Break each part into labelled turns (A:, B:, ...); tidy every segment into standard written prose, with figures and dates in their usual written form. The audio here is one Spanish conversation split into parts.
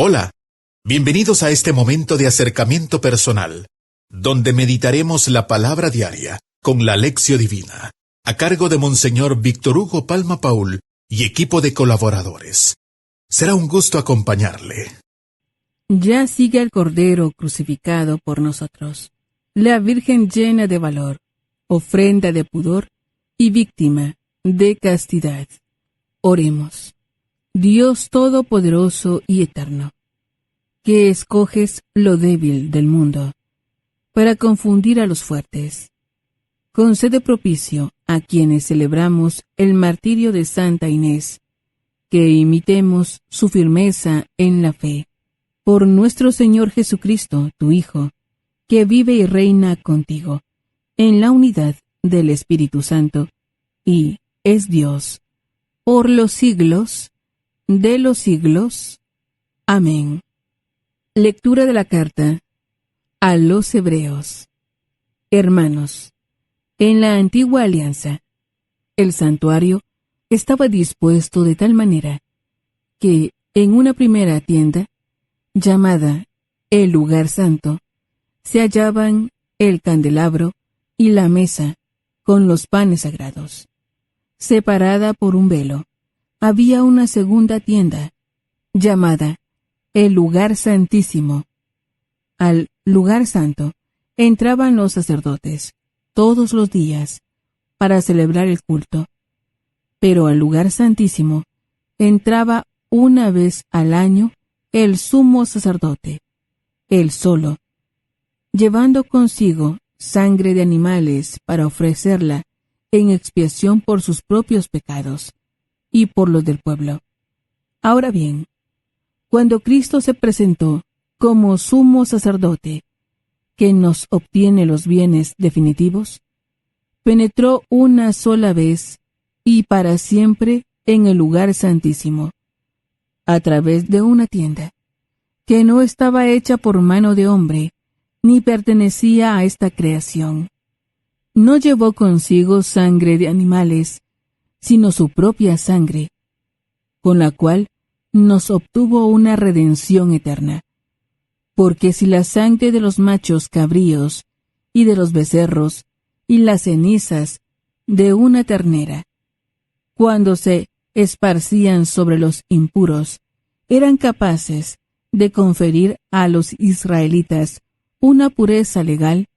A: Hola, bienvenidos a este momento de acercamiento personal, donde meditaremos la palabra diaria con la Lección Divina, a cargo de Monseñor Víctor Hugo Palma Paul y equipo de colaboradores. Será un gusto acompañarle.
B: Ya sigue el Cordero crucificado por nosotros, la Virgen llena de valor, ofrenda de pudor y víctima de castidad. Oremos. Dios Todopoderoso y Eterno, que escoges lo débil del mundo para confundir a los fuertes, concede propicio a quienes celebramos el martirio de Santa Inés, que imitemos su firmeza en la fe. Por nuestro Señor Jesucristo, tu Hijo, que vive y reina contigo, en la unidad del Espíritu Santo, y es Dios, por los siglos de los siglos. Amén. Lectura de la carta a los Hebreos. Hermanos, en la antigua alianza, el santuario estaba dispuesto de tal manera que en una primera tienda, llamada el lugar santo, se hallaban el candelabro y la mesa con los panes sagrados. Separada por un velo, había una segunda tienda, llamada el lugar santísimo. Al lugar santo entraban los sacerdotes todos los días para celebrar el culto, pero al lugar santísimo entraba una vez al año el sumo sacerdote, él solo, llevando consigo sangre de animales para ofrecerla en expiación por sus propios pecados y por los del pueblo. Ahora bien, cuando Cristo se presentó como sumo sacerdote, que nos obtiene los bienes definitivos, penetró una sola vez y para siempre en el lugar santísimo, a través de una tienda, que no estaba hecha por mano de hombre, ni pertenecía a esta creación. No llevó consigo sangre de animales, sino su propia sangre, con la cual nos obtuvo una redención eterna. Porque si la sangre de los machos cabríos y de los becerros y las cenizas de una ternera, cuando se esparcían sobre los impuros, eran capaces de conferir a los israelitas una pureza legal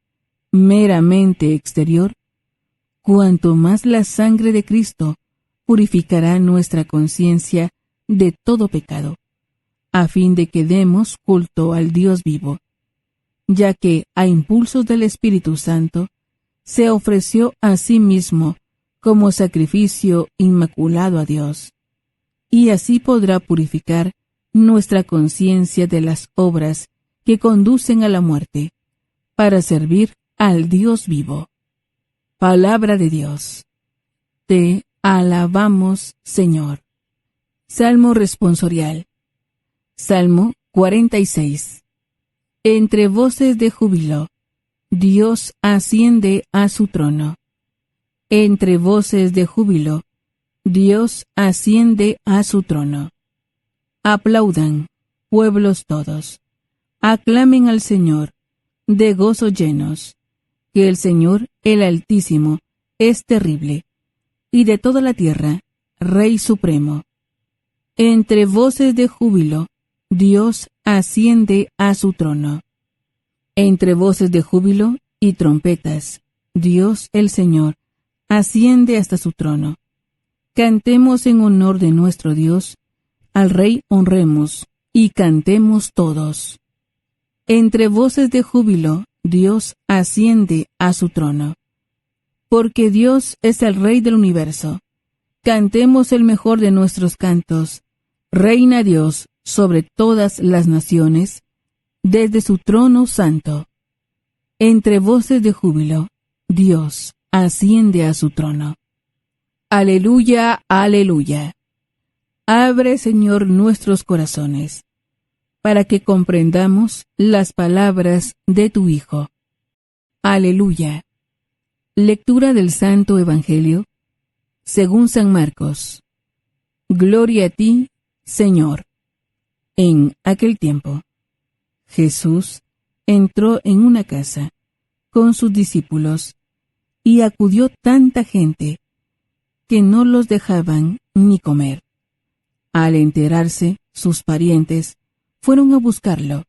B: meramente exterior, cuanto más la sangre de Cristo purificará nuestra conciencia de todo pecado, a fin de que demos culto al Dios vivo, ya que a impulsos del Espíritu Santo se ofreció a sí mismo como sacrificio inmaculado a Dios, y así podrá purificar nuestra conciencia de las obras que conducen a la muerte, para servir al Dios vivo. Palabra de Dios. Te alabamos, Señor. Salmo responsorial. Salmo 46. Entre voces de júbilo, Dios asciende a su trono. Entre voces de júbilo, Dios asciende a su trono. Aplaudan, pueblos todos. Aclamen al Señor, de gozo llenos, que el Señor, el Altísimo, es terrible, y de toda la tierra, Rey supremo. Entre voces de júbilo, Dios asciende a su trono. Entre voces de júbilo y trompetas, Dios el Señor asciende hasta su trono. Cantemos en honor de nuestro Dios, al Rey honremos, y cantemos todos. Entre voces de júbilo, Dios asciende a su trono. Porque Dios es el Rey del universo. Cantemos el mejor de nuestros cantos. Reina Dios sobre todas las naciones, desde su trono santo. Entre voces de júbilo, Dios asciende a su trono. Aleluya, aleluya. Abre, Señor, nuestros corazones, para que comprendamos las palabras de tu Hijo. Aleluya. Lectura del Santo Evangelio según San Marcos. Gloria a ti, Señor. En aquel tiempo, Jesús entró en una casa con sus discípulos y acudió tanta gente que no los dejaban ni comer. Al enterarse, sus parientes fueron a buscarlo,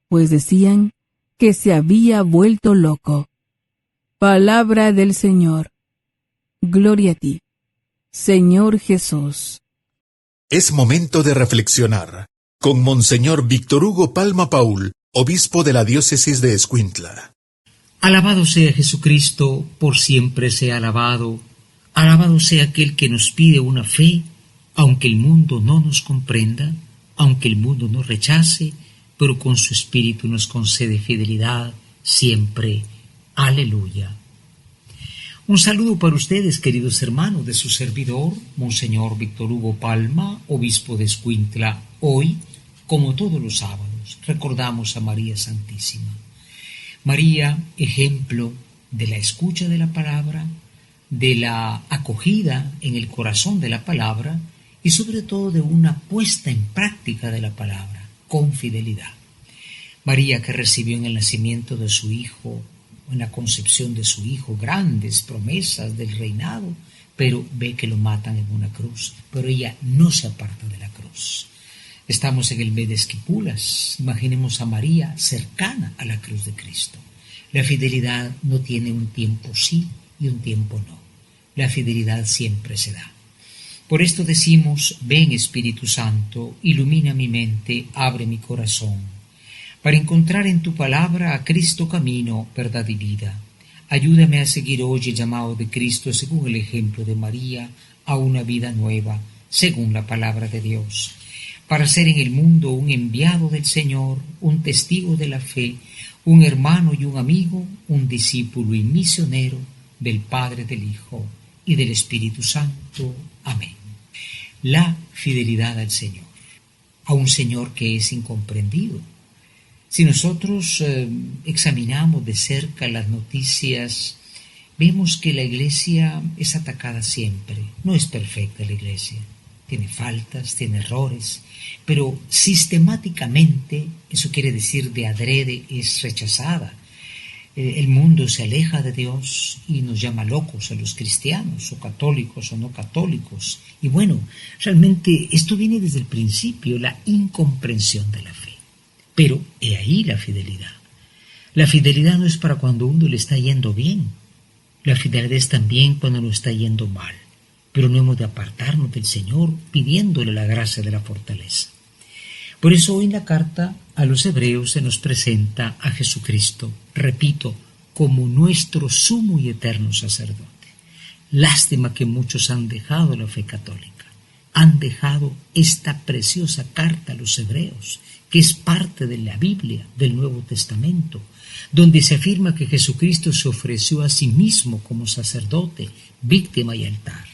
B: pues decían que se había vuelto loco. Palabra del Señor. Gloria a ti, Señor Jesús.
A: Es momento de reflexionar con Monseñor Víctor Hugo Palma Paul, obispo de la diócesis de Escuintla.
C: Alabado sea Jesucristo, por siempre sea alabado. Alabado sea aquel que nos pide una fe, aunque el mundo no nos comprenda, aunque el mundo nos rechace, pero con su espíritu nos concede fidelidad siempre. Aleluya. Un saludo para ustedes, queridos hermanos, de su servidor, Monseñor Víctor Hugo Palma, obispo de Escuintla. Hoy, como todos los sábados, recordamos a María Santísima. María, ejemplo de la escucha de la palabra, de la acogida en el corazón de la palabra y sobre todo de una puesta en práctica de la palabra, con fidelidad. María, que recibió en el nacimiento de su hijo, en la concepción de su hijo, grandes promesas del reinado, pero ve que lo matan en una cruz, pero ella no se aparta de la cruz. Estamos en el mes de Esquipulas, imaginemos a María cercana a la cruz de Cristo. La fidelidad no tiene un tiempo sí y un tiempo no. La fidelidad siempre se da. Por esto decimos: ven Espíritu Santo, ilumina mi mente, abre mi corazón, para encontrar en tu palabra a Cristo camino, verdad y vida. Ayúdame a seguir hoy el llamado de Cristo según el ejemplo de María, a una vida nueva, según la palabra de Dios, para ser en el mundo un enviado del Señor, un testigo de la fe, un hermano y un amigo, un discípulo y misionero del Padre, del Hijo y del Espíritu Santo. Amén. La fidelidad al Señor, a un Señor que es incomprendido. Si nosotros examinamos de cerca las noticias, vemos que la Iglesia es atacada siempre. No es perfecta la Iglesia, tiene faltas, tiene errores, pero sistemáticamente, eso quiere decir de adrede, es rechazada. El mundo se aleja de Dios y nos llama locos a los cristianos, o católicos o no católicos. Y bueno, realmente esto viene desde el principio, la incomprensión de la fe. Pero he ahí la fidelidad. La fidelidad no es para cuando uno le está yendo bien. La fidelidad es también cuando nos está yendo mal. Pero no hemos de apartarnos del Señor pidiéndole la gracia de la fortaleza. Por eso hoy en la carta a los Hebreos se nos presenta a Jesucristo, repito, como nuestro sumo y eterno sacerdote. Lástima que muchos han dejado la fe católica, han dejado esta preciosa carta a los Hebreos, que es parte de la Biblia, del Nuevo Testamento, donde se afirma que Jesucristo se ofreció a sí mismo como sacerdote, víctima y altar.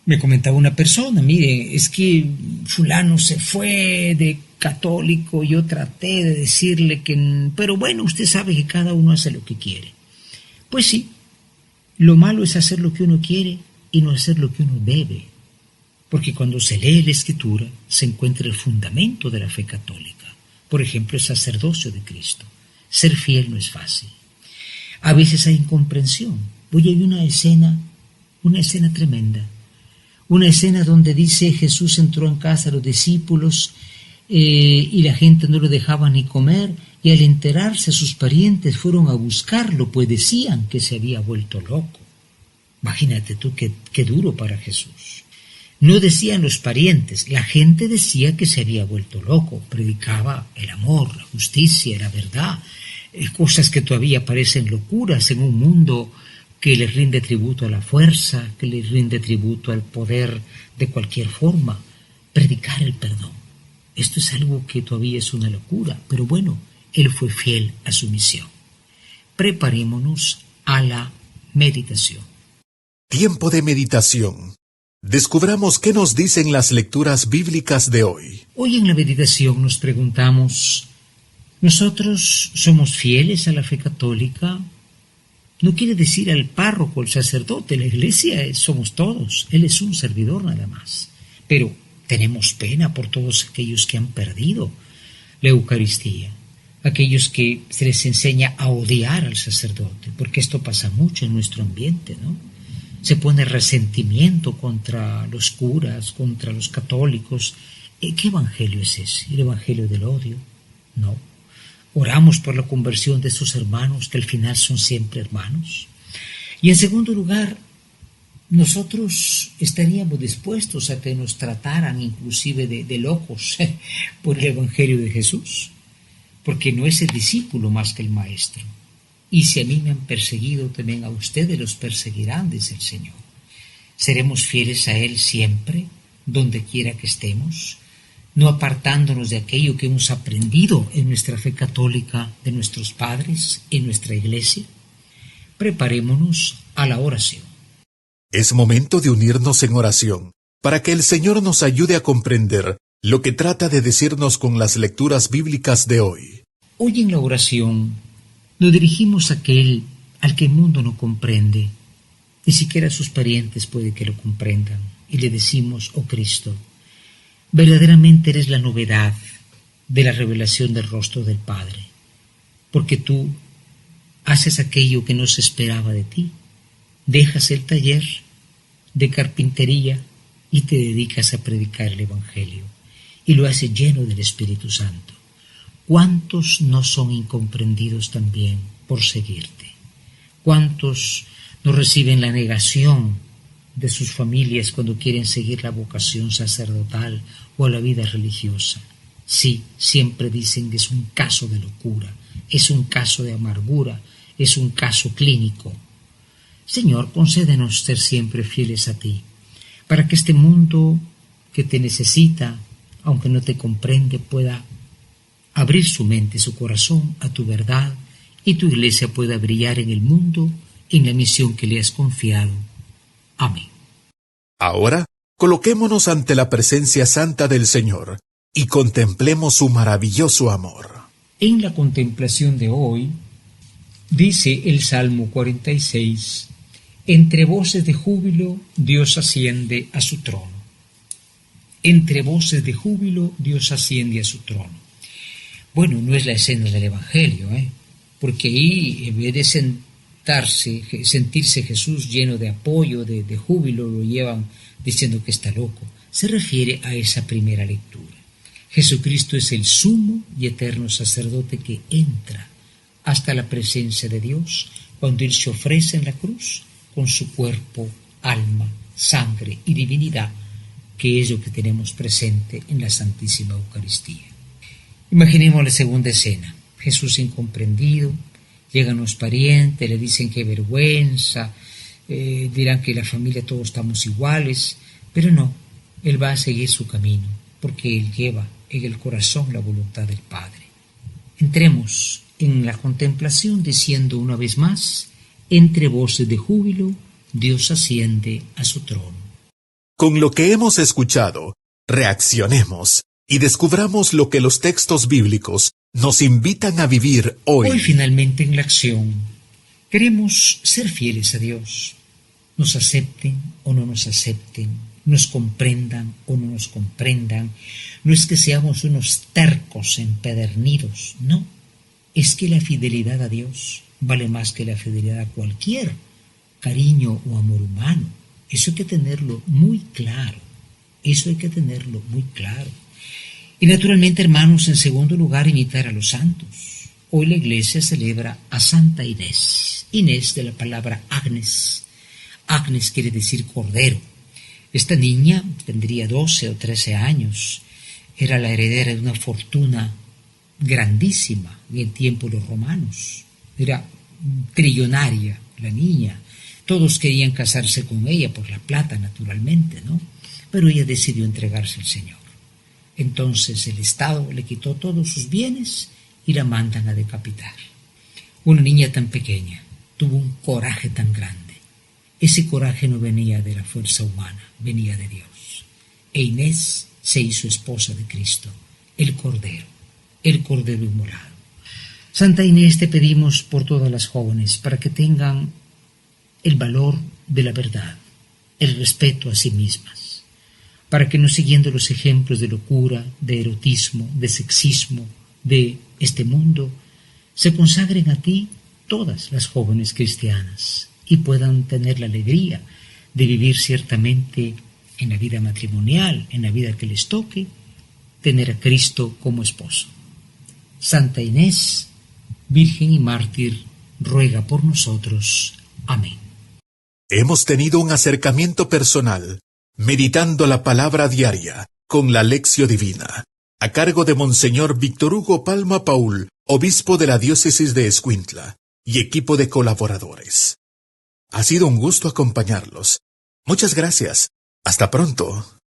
C: Me comentaba una persona: mire, es que fulano se fue de católico, yo traté de decirle que... Pero bueno, usted sabe que cada uno hace lo que quiere. Pues sí, lo malo es hacer lo que uno quiere y no hacer lo que uno debe. Porque cuando se lee la Escritura se encuentra el fundamento de la fe católica. Por ejemplo, el sacerdocio de Cristo. Ser fiel no es fácil. A veces hay incomprensión. Hoy hay una escena tremenda. Una escena donde dice: Jesús entró en casa de los discípulos y la gente no lo dejaba ni comer, y al enterarse sus parientes fueron a buscarlo, pues decían que se había vuelto loco. Imagínate tú qué duro para Jesús. No decían los parientes, la gente decía que se había vuelto loco, predicaba el amor, la justicia, la verdad, cosas que todavía parecen locuras en un mundo que le rinde tributo a la fuerza, que le rinde tributo al poder de cualquier forma. Predicar el perdón, esto es algo que todavía es una locura, pero bueno, él fue fiel a su misión. Preparémonos a la meditación.
A: Tiempo de meditación. Descubramos qué nos dicen las lecturas bíblicas de hoy.
C: Hoy en la meditación nos preguntamos: ¿nosotros somos fieles a la fe católica? No quiere decir al párroco, al sacerdote, la iglesia somos todos, él es un servidor nada más. Pero Tenemos pena por todos aquellos que han perdido la Eucaristía, aquellos que se les enseña a odiar al sacerdote, porque esto pasa mucho en nuestro ambiente, ¿no? Se pone resentimiento contra los curas, contra los católicos. ¿Qué evangelio es ese? ¿El evangelio del odio? No. Oramos por la conversión de esos hermanos que al final son siempre hermanos. Y en segundo lugar, nosotros estaríamos dispuestos a que nos trataran inclusive de locos por el evangelio de Jesús, porque no es el discípulo más que el maestro. Y si a mí me han perseguido, también a ustedes los perseguirán, dice el Señor. Seremos fieles a Él siempre, donde quiera que estemos, no apartándonos de aquello que hemos aprendido en nuestra fe católica de nuestros padres, en nuestra iglesia. Preparémonos a la oración.
A: Es momento de unirnos en oración, para que el Señor nos ayude a comprender lo que trata de decirnos con las lecturas bíblicas de hoy.
C: Hoy en la oración nos dirigimos a aquel al que el mundo no comprende, ni siquiera sus parientes puede que lo comprendan, y le decimos: oh Cristo, verdaderamente eres la novedad de la revelación del rostro del Padre, porque tú haces aquello que no se esperaba de ti, dejas el taller de carpintería y te dedicas a predicar el Evangelio, y lo haces lleno del Espíritu Santo. ¿Cuántos no son incomprendidos también por seguirte? ¿Cuántos no reciben la negación de sus familias cuando quieren seguir la vocación sacerdotal o la vida religiosa? Sí, siempre dicen que es un caso de locura, es un caso de amargura, es un caso clínico. Señor, concédenos ser siempre fieles a ti, para que este mundo que te necesita, aunque no te comprende, pueda abrir su mente, su corazón a tu verdad, y tu iglesia pueda brillar en el mundo en la misión que le has confiado. Amén.
A: Ahora, coloquémonos ante la presencia santa del Señor y contemplemos su maravilloso amor.
C: En la contemplación de hoy, dice el Salmo 46, entre voces de júbilo Dios asciende a su trono. Entre voces de júbilo Dios asciende a su trono. Bueno, no es la escena del Evangelio, porque ahí, en vez de sentirse Jesús lleno de apoyo, de júbilo, lo llevan diciendo que está loco. Se refiere a esa primera lectura. Jesucristo es el sumo y eterno sacerdote que entra hasta la presencia de Dios cuando Él se ofrece en la cruz con su cuerpo, alma, sangre y divinidad, que es lo que tenemos presente en la Santísima Eucaristía. Imaginemos la segunda escena. Jesús incomprendido, llegan los parientes, le dicen qué vergüenza, dirán que la familia todos estamos iguales, pero no, Él va a seguir su camino, porque Él lleva en el corazón la voluntad del Padre. Entremos en la contemplación diciendo una vez más: entre voces de júbilo, Dios asciende a su trono.
A: Con lo que hemos escuchado, reaccionemos y descubramos lo que los textos bíblicos nos invitan a vivir hoy.
C: Hoy finalmente en la acción queremos ser fieles a Dios. Nos acepten o no nos acepten, nos comprendan o no nos comprendan. No es que seamos unos tercos empedernidos, no. Es que la fidelidad a Dios vale más que la fidelidad a cualquier cariño o amor humano. Eso hay que tenerlo muy claro. Eso hay que tenerlo muy claro. Y naturalmente, hermanos, en segundo lugar, imitar a los santos. Hoy la Iglesia celebra a Santa Inés. Inés de la palabra Agnes. Agnes quiere decir cordero. Esta niña tendría 12 o 13 años. Era la heredera de una fortuna grandísima en el tiempo de los romanos. Era trillonaria la niña. Todos querían casarse con ella por la plata, naturalmente, ¿no? Pero ella decidió entregarse al Señor. Entonces el Estado le quitó todos sus bienes y la mandan a decapitar. Una niña tan pequeña tuvo un coraje tan grande. Ese coraje no venía de la fuerza humana, venía de Dios. E Inés se hizo esposa de Cristo, el Cordero inmolado. Santa Inés, te pedimos por todas las jóvenes para que tengan el valor de la verdad, el respeto a sí mismas. para que no siguiendo los ejemplos de locura, de erotismo, de sexismo, de este mundo, se consagren a ti todas las jóvenes cristianas y puedan tener la alegría de vivir ciertamente en la vida matrimonial, en la vida que les toque, tener a Cristo como esposo. Santa Inés, Virgen y Mártir, ruega por nosotros. Amén.
A: Hemos tenido un acercamiento personal, meditando la palabra diaria, con la Lección Divina, a cargo de Monseñor Víctor Hugo Palma Paul, obispo de la diócesis de Escuintla, y equipo de colaboradores. Ha sido un gusto acompañarlos. Muchas gracias. Hasta pronto.